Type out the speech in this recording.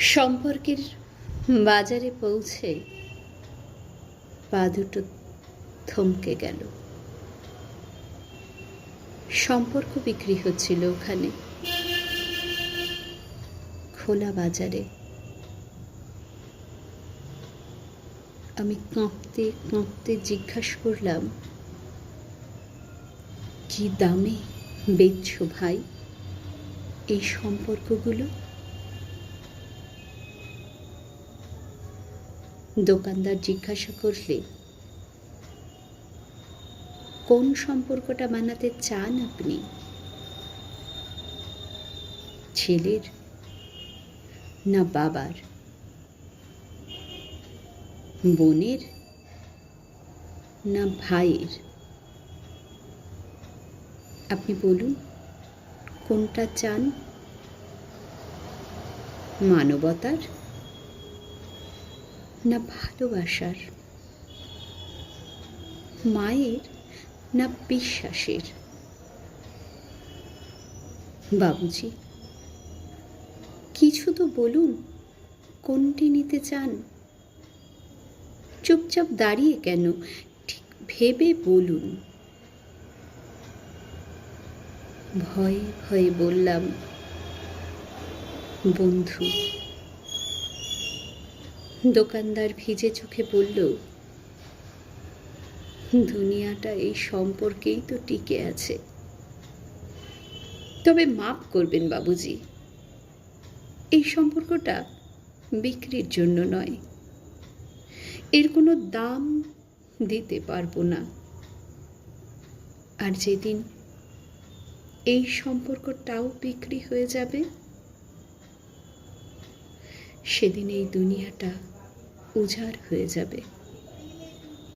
সম্পর্কের বাজারে পৌঁছে পা দুটো থমকে গেল। সম্পর্ক বিক্রি হচ্ছিল ওখানে, খোলা বাজারে। আমি কাঁপতে কাঁপতে জিজ্ঞাসা করলাম, কি দামে বেচছো ভাই এই সম্পর্কগুলো? দোকানদার জিজ্ঞাসা করলে, কোন সম্পর্কটা বানাতে চান আপনি? ছেলের না বাবার, বোনের না ভাইয়ের? আপনি বলুন, কোনটা চান? মানবতার না ভালোবাসার? মায়ের না বিশ্বাসের? বাবুজি, কিছু তো বলুন, কোনটি নিতে চান? চুপচাপ দাঁড়িয়ে কেন, ঠিক ভেবে বলুন। ভয়ে ভয়ে বললাম, বন্ধু। দোকানদার ভিজে চোখে বলল, দুনিয়াটা এই সম্পর্কেই তো টিকে আছে। তবে মাফ করবেন বাবুজি, এই সম্পর্কটা বিক্রির জন্য নয়। এর কোনো দাম দিতে পারবো না। আর যেদিন এই সম্পর্কটাও বিক্রি হয়ে যাবে, সেদিন এই দুনিয়াটা উজাড় হয়ে যাবে।